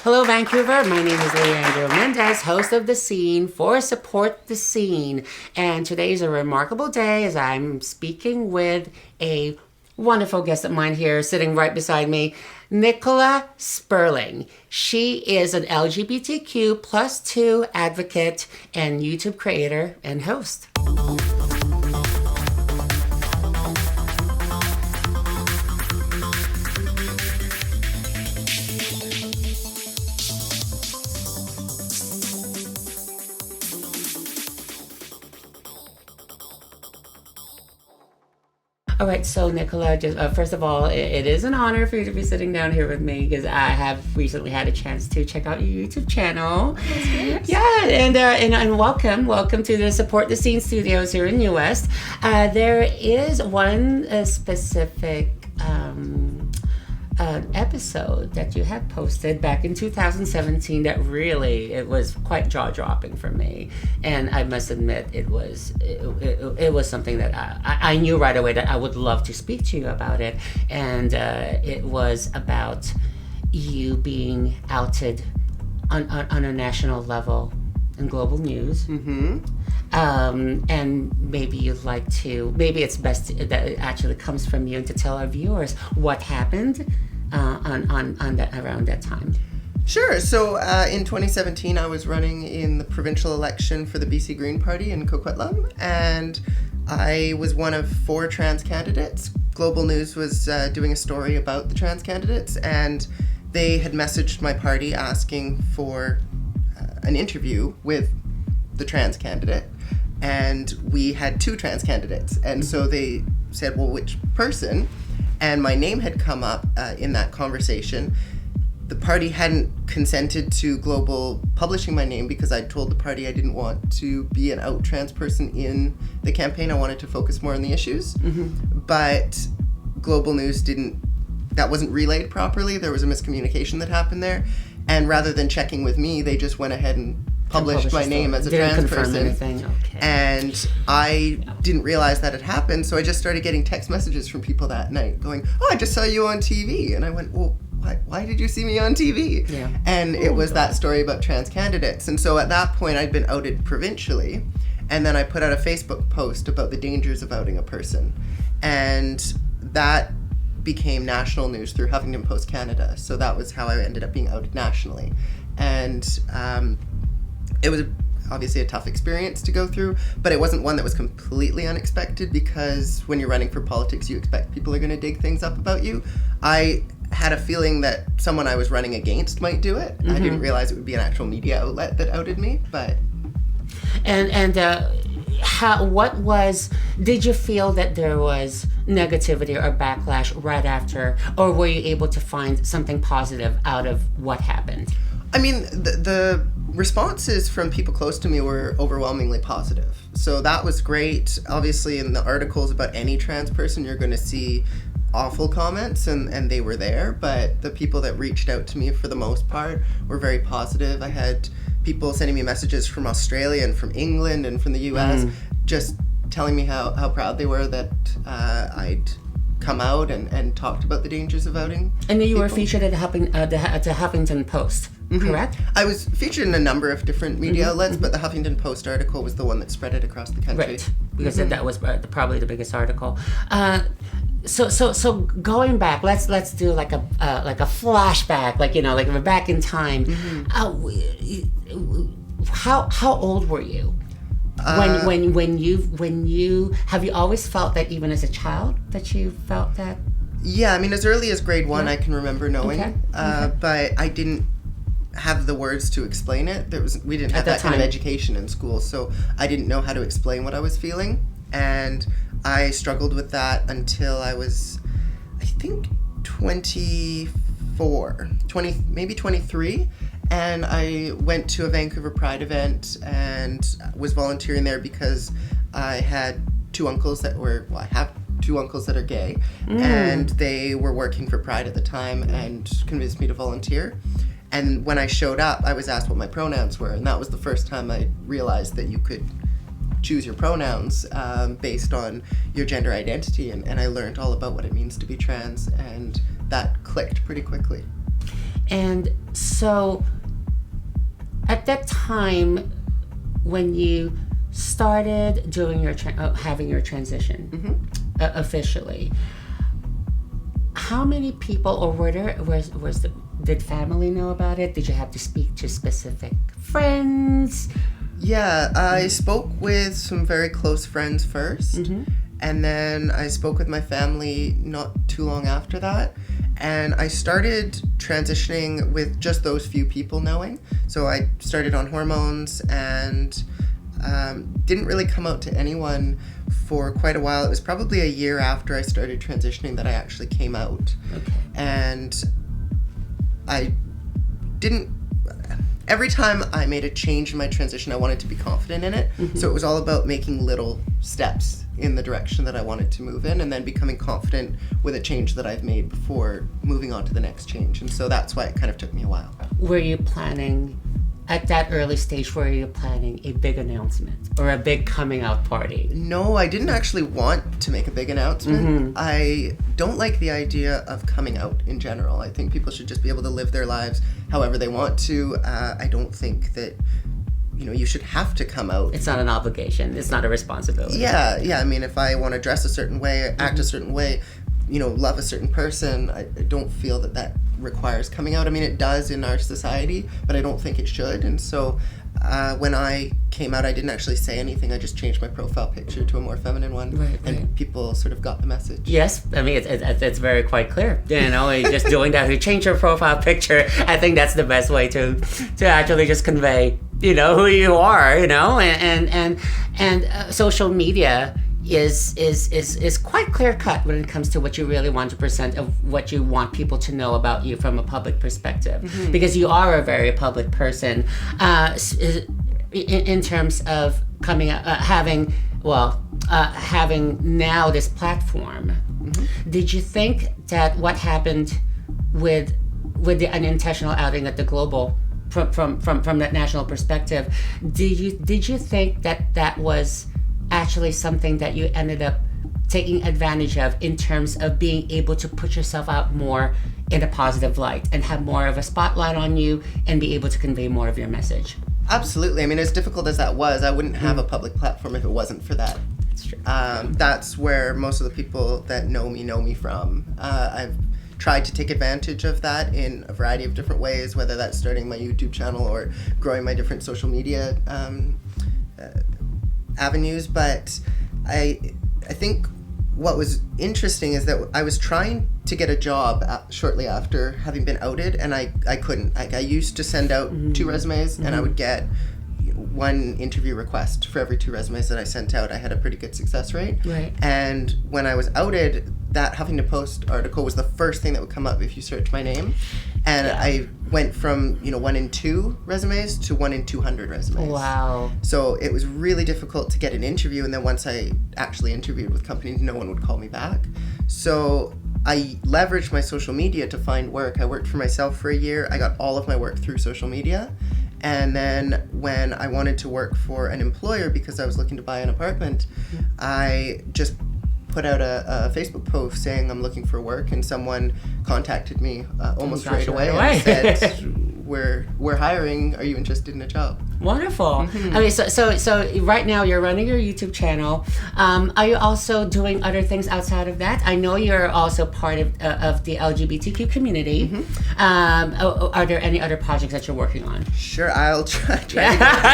Hello, Vancouver. My name is Leandro Mendez, host of The Scene for Support the Scene. And today is a remarkable day as I'm speaking with a wonderful guest of mine here sitting right beside me, Nicola Spurling. She is an LGBTQ plus 2 advocate and YouTube creator and host. All right, so Nicola, just first of all, it is an honor for you to be sitting down here with me because I have recently had a chance to check out your YouTube channel. That's great. Yeah, and welcome to the Support the Scene Studios here in the U.S. There is one specific episode that you had posted back in 2017 that really, it was quite jaw-dropping for me, and I must admit it was something that I knew right away that I would love to speak to you about it, and it was about you being outed on a national level in global news. And maybe you'd like to, maybe it's best that it actually comes from you and to tell our viewers what happened around that time. Sure. So in 2017, I was running in the provincial election for the BC Green Party in Coquitlam, and I was one of 4 trans candidates. Global News was doing a story about the trans candidates, and they had messaged my party asking for an interview with the trans candidate, and we had 2 trans candidates, and so they said, well, which person? And my name had come up in that conversation. The party hadn't consented to Global publishing my name because I told the party I didn't want to be an out trans person in the campaign. I wanted to focus more on the issues. But Global News that wasn't relayed properly. There was a miscommunication that happened there. And rather than checking with me, they just went ahead and published my name as a trans person. Anything. Okay. And I didn't realize that had happened, so I just started getting text messages from people that night going, oh, I just saw you on TV. And I went, well, why did you see me on TV? Yeah. And it was that story about trans candidates. And so at that point, I'd been outed provincially, and then I put out a Facebook post about the dangers of outing a person. And that became national news through Huffington Post Canada. So that was how I ended up being outed nationally. And it was obviously a tough experience to go through, but it wasn't one that was completely unexpected, because when you're running for politics, you expect people are going to dig things up about you. I had a feeling that someone I was running against might do it. I didn't realize it would be an actual media outlet that outed me, but... Did you feel that there was negativity or backlash right after, or were you able to find something positive out of what happened? I mean, the responses from people close to me were overwhelmingly positive. So that was great. Obviously, in the articles about any trans person, you're going to see awful comments, and they were there. But the people that reached out to me, for the most part, were very positive. I had people sending me messages from Australia and from England and from the US, just telling me how proud they were that I'd come out and talked about the dangers of outing. And then you were featured at the Huffington Post, correct? I was featured in a number of different media outlets, but the Huffington Post article was the one that spread it across the country. Right, because that was probably the biggest article. So going back, let's do like a flashback, like we're back in time. How old were you? When you have you always felt that, even as a child, that you felt that? Yeah, I mean, as early as grade 1, I can remember knowing, but I didn't have the words to explain it. We didn't have that kind of education in school, so I didn't know how to explain what I was feeling, and I struggled with that until I was, I think, maybe 23. And I went to a Vancouver Pride event and was volunteering there because I had 2 uncles that were, I have 2 uncles that are gay, and they were working for Pride at the time and convinced me to volunteer. And when I showed up, I was asked what my pronouns were, and that was the first time I realized that you could choose your pronouns based on your gender identity, and I learned all about what it means to be trans, and that clicked pretty quickly. And so at that time when you started doing your having your transition officially, how many people, or did family know about it? Did you have to speak to specific friends? Yeah, I spoke with some very close friends first, and then I spoke with my family not too long after that. And I started transitioning with just those few people knowing. So I started on hormones and didn't really come out to anyone for quite a while. It was probably a year after I started transitioning that I actually came out. Okay. And I didn't... Every time I made a change in my transition, I wanted to be confident in it. So it was all about making little steps in the direction that I wanted to move in, and then becoming confident with a change that I've made before moving on to the next change. And so that's why it kind of took me a while. Were you planning, at that early stage, were you planning a big announcement or a big coming out party? No, I didn't actually want to make a big announcement. I don't like the idea of coming out in general. I think people should just be able to live their lives however they want to. I don't think that, you should have to come out. It's not an obligation. It's not a responsibility. Yeah. I mean, if I want to dress a certain way, act a certain way, love a certain person, I don't feel that requires coming out. I mean, it does in our society, but I don't think it should. And so when I came out, I didn't actually say anything. I just changed my profile picture to a more feminine one. And people sort of got the message. Yes. I mean, it's very quite clear. Just doing that, you change your profile picture. I think that's the best way to actually just convey, who you are, and social media is quite clear cut when it comes to what you really want to present, of what you want people to know about you from a public perspective, because you are a very public person, in terms of coming out, having now this platform. Did you think that what happened with the unintentional outing at the global, from that national perspective, did you think that was actually something that you ended up taking advantage of in terms of being able to put yourself out more in a positive light and have more of a spotlight on you and be able to convey more of your message? Absolutely. I mean, as difficult as that was, I wouldn't have a public platform if it wasn't for that. That's true. That's where most of the people that know me from. I've tried to take advantage of that in a variety of different ways, whether that's starting my YouTube channel or growing my different social media avenues. But I think what was interesting is that I was trying to get a job shortly after having been outed, and I couldn't. I used to send out 2 resumes, and I would get 1 interview request for every 2 resumes that I sent out. I had a pretty good success rate. Right. And when I was outed, that Huffington Post article was the first thing that would come up if you search my name. And I went from 1 in 2 resumes to 1 in 200 resumes. Wow. So it was really difficult to get an interview, and then once I actually interviewed with companies, no one would call me back. So I leveraged my social media to find work. I worked for myself for a year. I got all of my work through social media. And then when I wanted to work for an employer because I was looking to buy an apartment, I just put out a Facebook post saying I'm looking for work, and someone contacted me almost right away and said, we're hiring. Are you interested in a job? Wonderful. I mean, so right now you're running your YouTube channel. Are you also doing other things outside of that? I know you're also part of the LGBTQ community. Are there any other projects that you're working on? Sure, I'll try.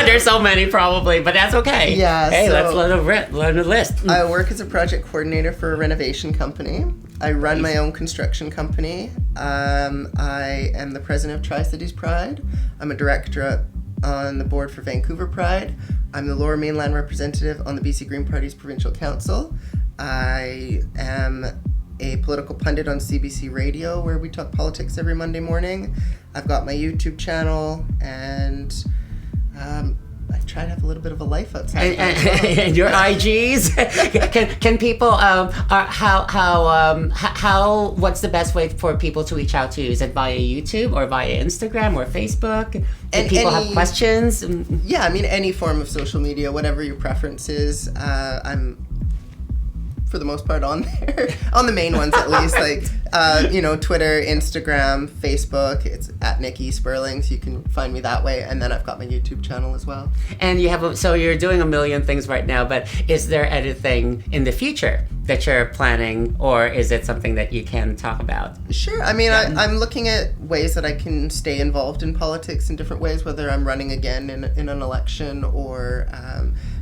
There's so many probably, but that's okay. Yeah. Hey, let's learn a list. I work as a project coordinator for a renovation company. I run my own construction company. I am the president of Tri-Cities Pride. I'm a director on the board for Vancouver Pride. I'm the Lower Mainland representative on the BC Green Party's provincial council. I am a political pundit on CBC Radio, where we talk politics every Monday morning. I've got my YouTube channel, and I try to have a little bit of a life outside. And your IGs? Can people? What's the best way for people to reach out to you? Is it via YouTube or via Instagram or Facebook? Do people have questions? Yeah, I mean, any form of social media, whatever your preference is. I'm for the most part on there, on the main ones at least, like, Twitter, Instagram, Facebook. It's at Nikki Spurling, so you can find me that way. And then I've got my YouTube channel as well. And so you're doing a million things right now, but is there anything in the future that you're planning, or is it something that you can talk about? Sure. I mean, I'm looking at ways that I can stay involved in politics in different ways, whether I'm running again in an election or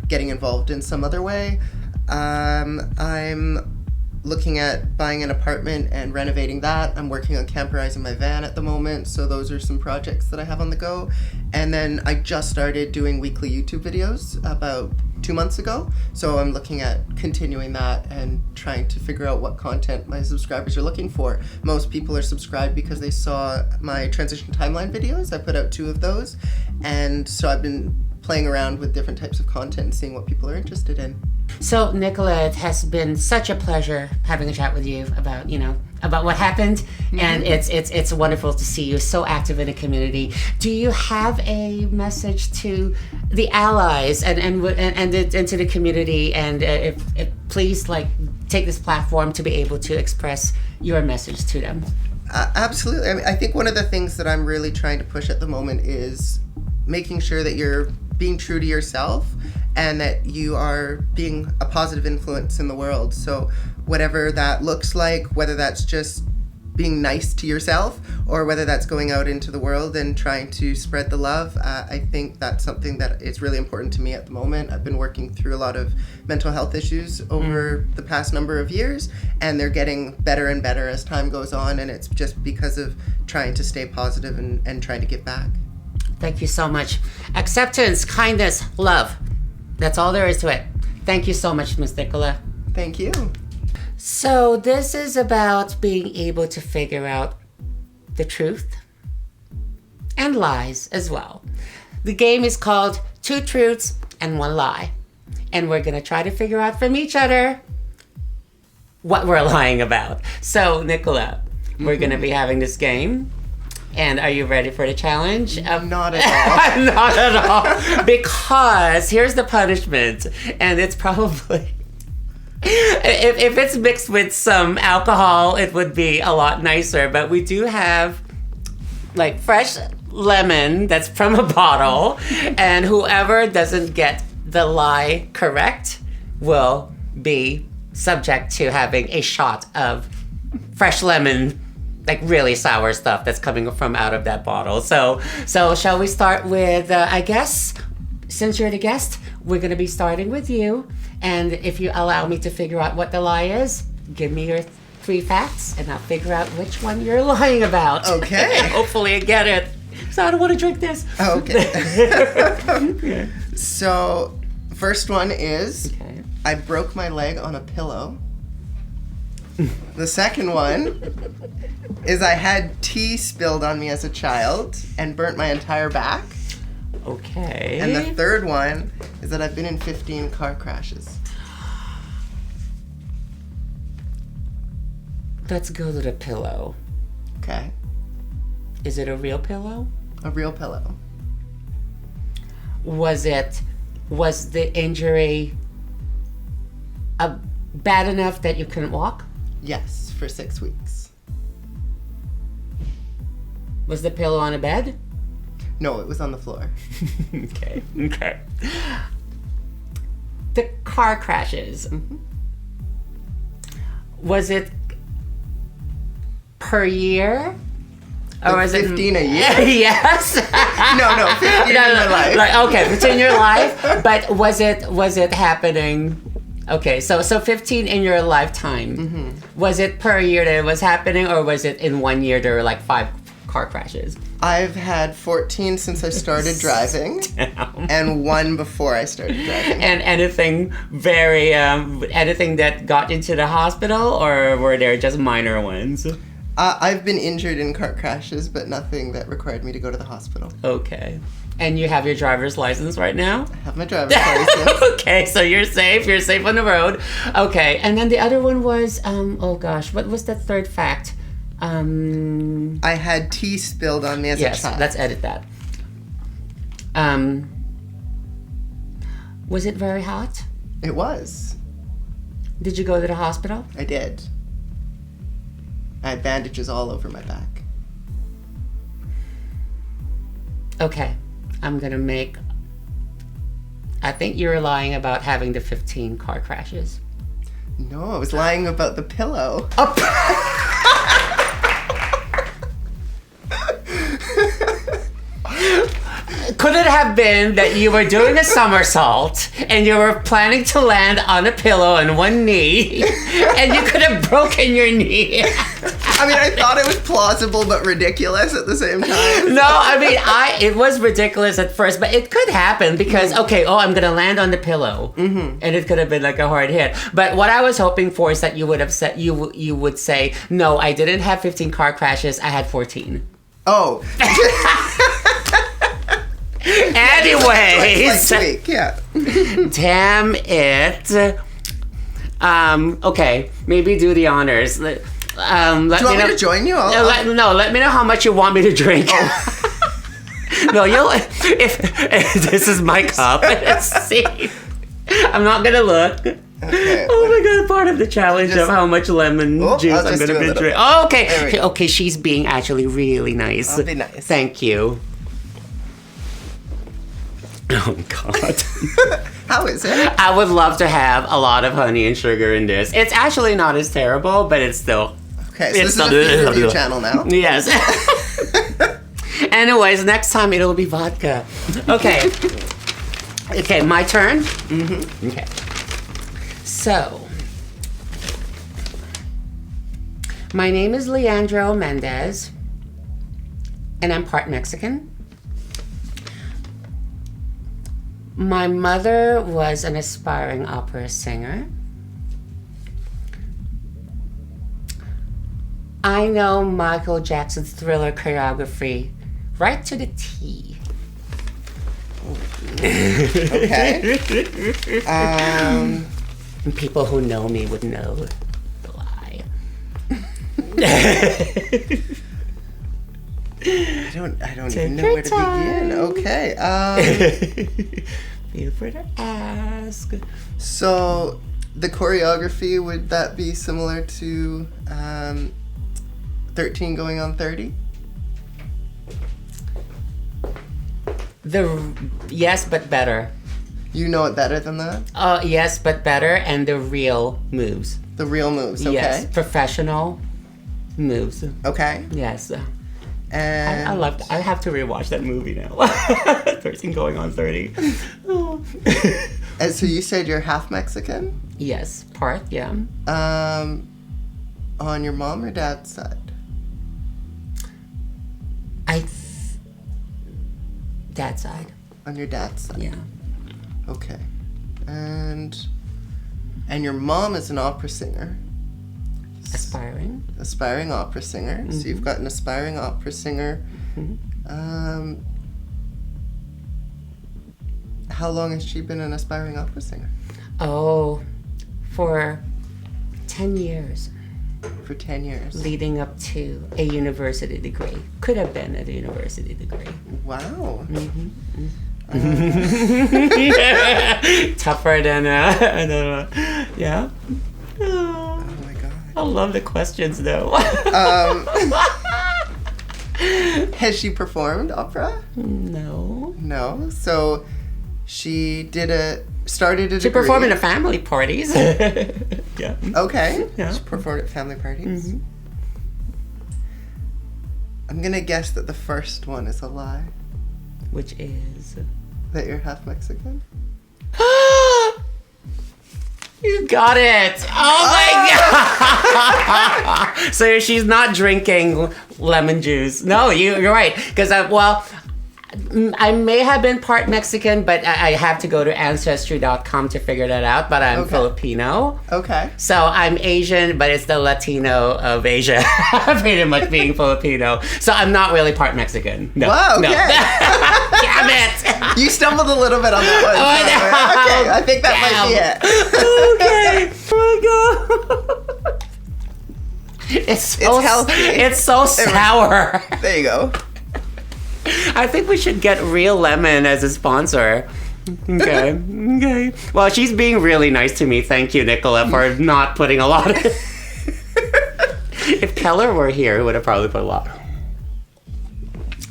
getting involved in some other way. I'm looking at buying an apartment and renovating that. I'm working on camperizing my van at the moment, so those are some projects that I have on the go. And then I just started doing weekly YouTube videos about 2 months ago, so I'm looking at continuing that and trying to figure out what content my subscribers are looking for. Most people are subscribed because they saw my transition timeline videos. I put out 2 of those, and so I've been playing around with different types of content and seeing what people are interested in. So, Nicola, it has been such a pleasure having a chat with you about what happened, and it's wonderful to see you so active in the community. Do you have a message to the allies and to the community? And if please, take this platform to be able to express your message to them. Absolutely. I mean, I think one of the things that I'm really trying to push at the moment is making sure that you're being true to yourself and that you are being a positive influence in the world. So whatever that looks like, whether that's just being nice to yourself or whether that's going out into the world and trying to spread the love, I think that's something that is really important to me at the moment. I've been working through a lot of mental health issues over the past number of years, and they're getting better and better as time goes on, and it's just because of trying to stay positive and trying to give back. Thank you so much. Acceptance, kindness, love. That's all there is to it. Thank you so much, Ms. Nicola. Thank you. So this is about being able to figure out the truth and lies as well. The game is called 2 Truths and 1 Lie. And we're going to try to figure out from each other what we're lying about. So, Nicola, we're going to be having this game. And are you ready for the challenge? Not at all. Not at all. Because here's the punishment. And it's probably... If it's mixed with some alcohol, it would be a lot nicer. But we do have fresh lemon that's from a bottle. And whoever doesn't get the lie correct will be subject to having a shot of fresh lemon, really sour stuff that's coming from out of that bottle. So shall we start with, I guess, since you're the guest, we're going to be starting with you. And if you allow me to figure out what the lie is, give me your 3 facts, and I'll figure out which one you're lying about. Okay. Hopefully I get it. So I don't want to drink this. Okay. So, first one is, I broke my leg on a pillow. The second one is I had tea spilled on me as a child and burnt my entire back. Okay. And the third one is that I've been in 15 car crashes. Let's go to the pillow. Okay. Is it a real pillow? A real pillow. Was the injury bad enough that you couldn't walk? Yes, for 6 weeks. Was the pillow on a bed? No, it was on the floor. Okay. The car crashes. Mm-hmm. Was it per year? Or was 15 a year? Yes. No, 15 in my life. Okay, 15 in your life. But was it happening? Okay, so 15 in your lifetime. Mm-hmm. Was it per year that it was happening, or was it in 1 year there were 5 car crashes? I've had 14 since I started driving. Damn. And 1 before I started driving. And anything anything that got into the hospital, or were there just minor ones? I've been injured in car crashes, but nothing that required me to go to the hospital. Okay. And you have your driver's license right now? I have my driver's license. Okay, so you're safe. You're safe on the road. Okay, and then the other one was, what was the third fact? I had tea spilled on me as a child. Yes, let's edit that. Was it very hot? It was. Did you go to the hospital? I did. I had bandages all over my back. Okay, I'm gonna make... I think you're lying about having the 15 car crashes. No, I was lying about the pillow. Could it have been that you were doing a somersault and you were planning to land on a pillow on one knee and you could have broken your knee? I mean, I thought it was plausible but ridiculous at the same time. No, I mean, it was ridiculous at first, but it could happen because, I'm going to land on the pillow. Mm-hmm. And it could have been like a hard hit. But what I was hoping for is that you would have said, you would say, no, I didn't have 15 car crashes, I had 14. Oh. Anyways. Like week, yeah. Damn it. Okay, maybe do the honors. Let do you want me to join you? Let me know how much you want me to drink. Oh. No, if this is my cup. See, I'm not gonna look. Okay, oh my god, part of the challenge of how much lemon juice I'm gonna be drinking. Oh, okay. Okay, she's being actually really nice. I'll be nice. Thank you. Oh god. How is it? I would love to have a lot of honey and sugar in this. It's actually not as terrible, but it's still... Okay, so this is a food review channel now. Yes. Anyways, next time it'll be vodka. Okay. Okay, my turn? Mm-hmm. Okay. So, my name is Leandro Mendez, and I'm part Mexican. My mother was an aspiring opera singer. I know Michael Jackson's Thriller choreography right to the T. Okay. People who know me would know the lie. I don't even know where to begin. Okay. Feel free to ask. So, the choreography, would that be similar to 13 going on 30? Yes, but better. You know it better than that? Yes, but better, and the real moves. The real moves, okay. Yes, professional moves. Okay. Yes. And I loved. I have to rewatch that movie now. 13 going on 30. Oh. And so you said you're half Mexican? Yes, part, yeah. On your mom or dad's side? Dad's side. On your dad's side? Yeah. Okay. And your mom is an opera singer. Aspiring opera singer. Mm-hmm. So you've got an aspiring opera singer. Mm-hmm. How long has she been an aspiring opera singer? Oh, for 10 years. For 10 years. Leading up to a university degree. Could have been a university degree. Wow. Mm-hmm. Tougher than yeah. Oh my god. I love the questions though. Has she performed opera? No. No. So she started a degree. She performed at family parties. Yeah. Okay. Yeah. She performed at family parties. Mm-hmm. I'm gonna guess that the first one is a lie. Which is that you're half Mexican. You got it! Oh my god! So she's not drinking lemon juice. No, you're right. Because I may have been part Mexican, but I have to go to Ancestry.com to figure that out. But I'm Filipino. Okay. So I'm Asian, but it's the Latino of Asia. Pretty much being Filipino. So I'm not really part Mexican. No. Wow, okay. No. Damn it! You stumbled a little bit on that one. Okay, I think that might be it. Okay. Oh my god. It's healthy. It's so sour. There you go. I think we should get Real Lemon as a sponsor. Okay. Okay. Well, she's being really nice to me. Thank you, Nicola, for not putting a lot of... If Keller were here, he would have probably put a lot.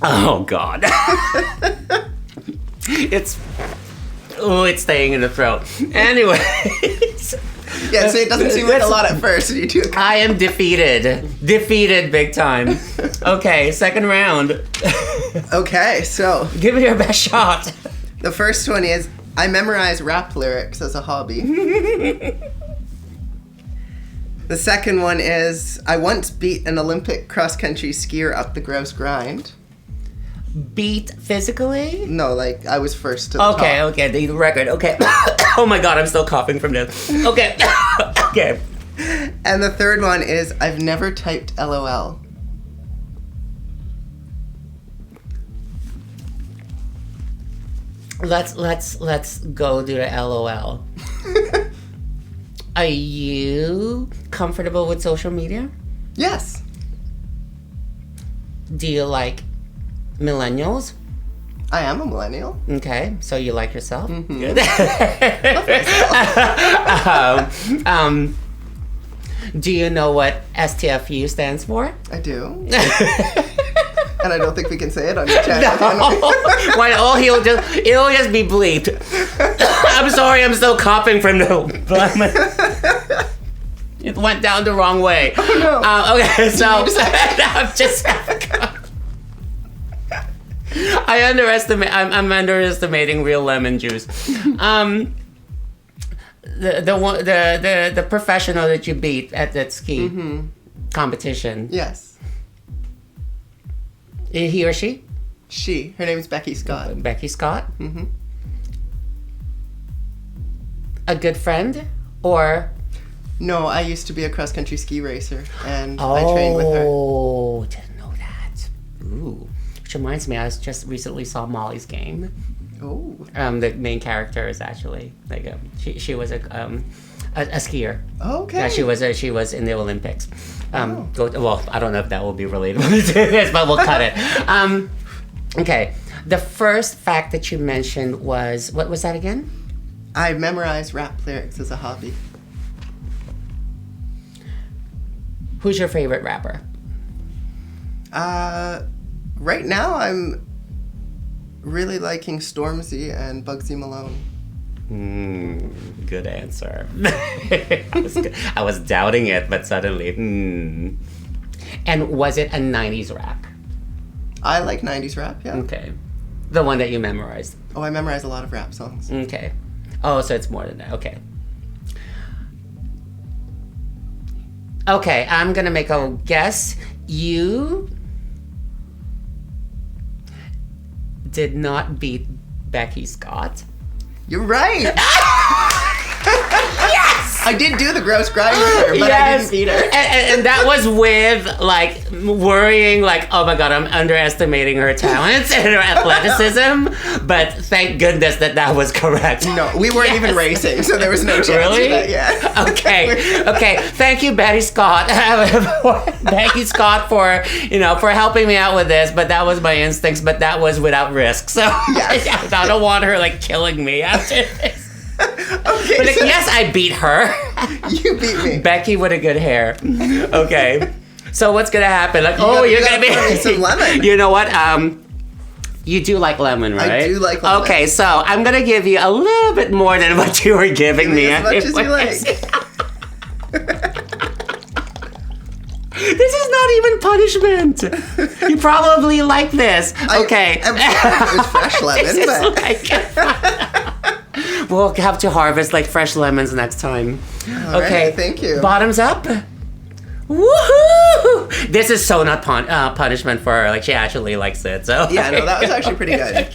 Oh, God. It's staying in the throat. Anyways. Yeah, so it doesn't seem like a lot at first. You do. I am defeated. Defeated big time. Okay, second round. Okay, so Give me your best shot. the first one is I memorize rap lyrics as a hobby. The second one is I once beat an Olympic cross-country skier up the grouse grind. Beat physically? No, like I was first to the top. Okay, the record. Okay. Oh my God, I'm still coughing from this. Okay. Okay. And the third one is I've never typed LOL. Let's go do the LOL. Are you comfortable with social media? Yes. Do you like millennials? I am a millennial. Okay, so you like yourself? Mm-hmm. Good. Do you know what STFU stands for? I do. And I don't think we can say it on your channel. Why? Oh, it'll just be bleeped. I'm sorry, I'm still coughing from the. It went down the wrong way. Oh no. Okay, so I'm just. I'm underestimating real lemon juice. The professional that you beat at that ski competition. Yes. He or she? She. Her name is Becky Scott. Becky Scott? Mm-hmm. A good friend? Or? No, I used to be a cross-country ski racer, and I trained with her. Oh, didn't know that. Ooh. Which reminds me, I just recently saw Molly's Game. Oh. The main character is actually, like, she was a skier. Okay. Yeah, she was in the Olympics. Well, I don't know if that will be relatable to this, but we'll cut it. Okay. The first fact that you mentioned was, what was that again? I memorize rap lyrics as a hobby. Who's your favorite rapper? Right now I'm really liking Stormzy and Bugsy Malone. Good answer. I was doubting it, but suddenly, And was it a 90s rap? I like 90s rap, yeah. Okay. The one that you memorized? Oh, I memorize a lot of rap songs. Okay. Oh, so it's more than that. Okay. Okay, I'm gonna make a guess. You did not beat Becky Scott. You're right! Yes! I did do the gross grind with her, but I didn't beat her. And that was with, like, worrying, like, oh my God, I'm underestimating her talents and her athleticism. But thank goodness that was correct. No, we weren't even racing, so there was no chance Really? for that, yeah. Okay. Thank you, Betty Scott. Becky Scott for helping me out with this, but that was my instincts, but that was without risk. So yes. I don't want her, like, killing me after this. Okay, But yes, I beat her. You beat me. Becky with a good hair. Okay. So what's gonna happen? Like, you you're gonna be pour me some lemon. You know what? You do like lemon, right? I do like lemon. Okay, so I'm gonna give you a little bit more than what you were giving me. As much as you like. This is not even punishment. You probably like this. Okay. It was fresh lemon, but... We'll have to harvest like fresh lemons next time. All Okay. right, thank you. Bottoms up. Woohoo! This is so not punishment for her. Like, she actually likes it. So Yeah, no, that was actually pretty good.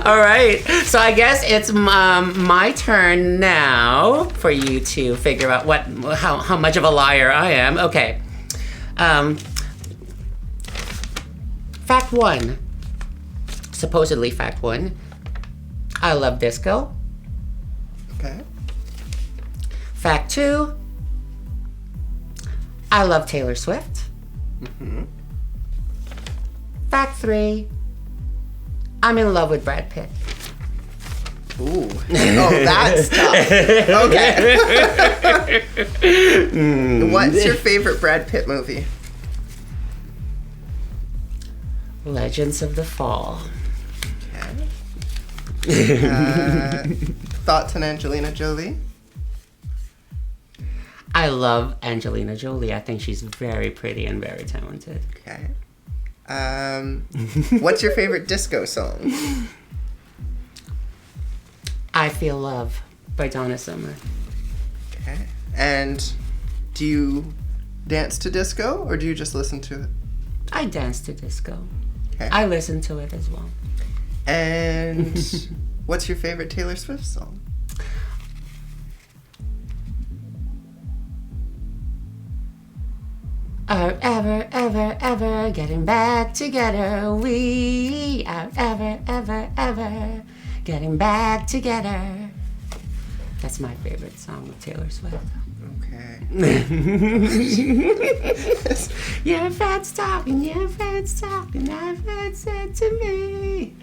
All right. So I guess it's my turn now for you to figure out how much of a liar I am. Okay. Fact 1. Supposedly fact 1. I love disco. Okay. Fact 2. I love Taylor Swift. Fact 3. I'm in love with Brad Pitt. Ooh. Oh, that's tough. Okay. What's your favorite Brad Pitt movie? Legends of the Fall. Okay. Thoughts on Angelina Jolie? I love Angelina Jolie. I think she's very pretty and very talented. Okay. What's your favorite disco song? I Feel Love by Donna Summer. Okay. And do you dance to disco or do you just listen to it? I dance to disco. Okay. I listen to it as well. And what's your favorite Taylor Swift song? Are ever, ever, ever getting back together. We are ever, ever, ever getting back together. That's my favorite song with Taylor Swift. Okay. Your friends talking, I've heard said to me.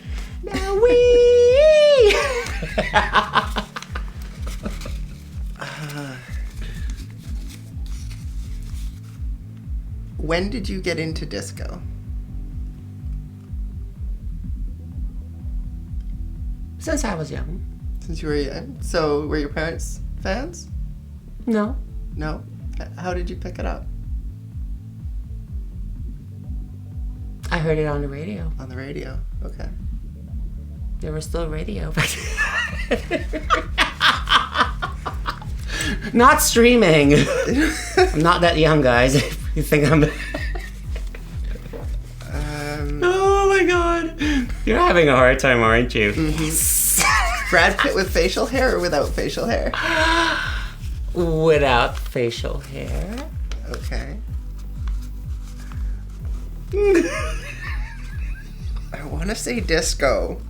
Now we. When did you get into disco? Since I was young. Since you were young? So were your parents fans? No. No? How did you pick it up? I heard it on the radio. On the radio. Okay. There was still radio. Not streaming. I'm not that young, guys. You think I'm... Oh my god. You're having a hard time, aren't you? Mm-hmm. Brad Pitt with facial hair or without facial hair? Without facial hair. Okay. I want to say disco.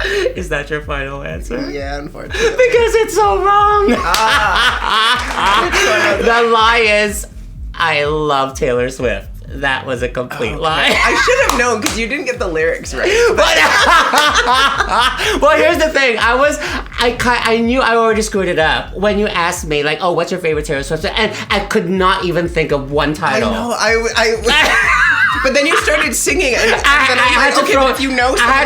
Is that your final answer? Yeah, unfortunately. Because it's so wrong. The lie is, I love Taylor Swift. That was a complete lie. I should have known because you didn't get the lyrics right. Well, here's the thing. I knew I already screwed it up when you asked me, like, oh, what's your favorite Taylor Swift? And I could not even think of one title. I know. But then you started singing, and then I had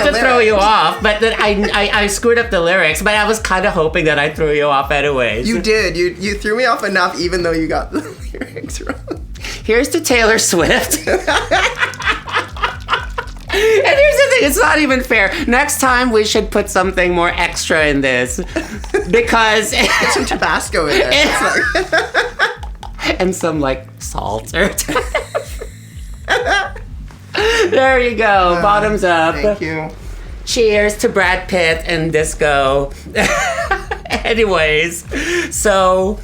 to throw you off, but then I screwed up the lyrics. But I was kind of hoping that I threw you off anyways. You did. You threw me off enough, even though you got the lyrics wrong. Here's to Taylor Swift. And here's the thing, it's not even fair. Next time we should put something more extra in this. Because... Put some Tabasco in there. And some, like, salt or... There you go. Bottoms up. Thank you. Cheers to Brad Pitt and disco. Anyways, so...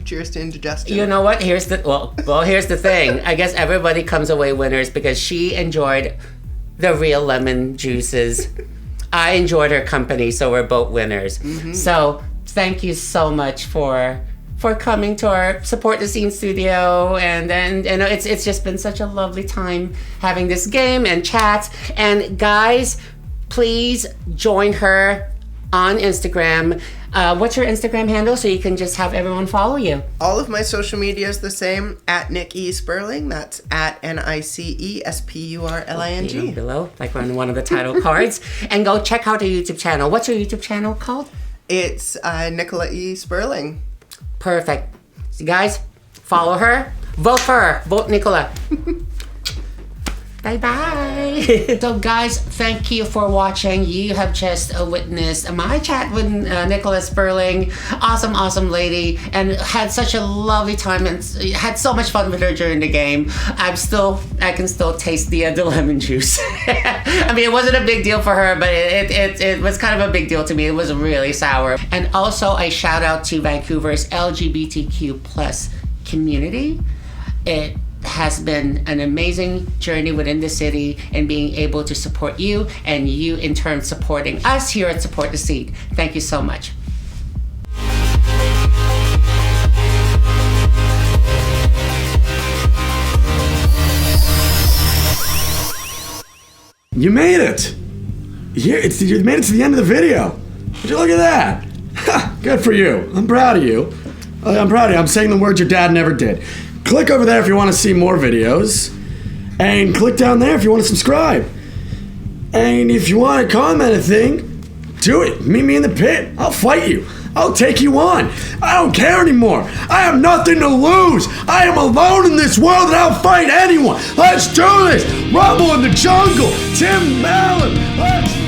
Cheers to indigestion. You know what? Here's the thing. I guess everybody comes away winners because she enjoyed the real lemon juices. I enjoyed her company, so we're both winners. Mm-hmm. So thank you so much for coming to our Support the Scene studio, and it's just been such a lovely time having this game and chats. And guys, please join her on Instagram. What's your Instagram handle so you can just have everyone follow you? All of my social media is the same, at Nick E. Spurling. That's at NICESPURLING. Below, like on one of the title cards. And go check out her YouTube channel. What's your YouTube channel called? It's Nicola E. Spurling. Perfect. So guys, follow her. Vote for her. Vote Nicola. Bye-bye. So guys, thank you for watching. You have just witnessed my chat with Nicola Spurling. Awesome lady. And had such a lovely time and had so much fun with her during the game. I can still taste the lemon juice. I mean, it wasn't a big deal for her, but it was kind of a big deal to me. It was really sour. And also a shout out to Vancouver's LGBTQ plus community. It has been an amazing journey within the city and being able to support you and you in turn supporting us here at Support the Scene. Thank you so much. You made it! You made it to the end of the video. Would you look at that? Ha, good for you. I'm proud of you. I'm proud of you. I'm saying the words your dad never did. Click over there if you want to see more videos. And click down there if you want to subscribe. And if you want to comment a thing, do it. Meet me in the pit. I'll fight you. I'll take you on. I don't care anymore. I have nothing to lose. I am alone in this world and I'll fight anyone. Let's do this. Rumble in the jungle. Tim Allen. Let's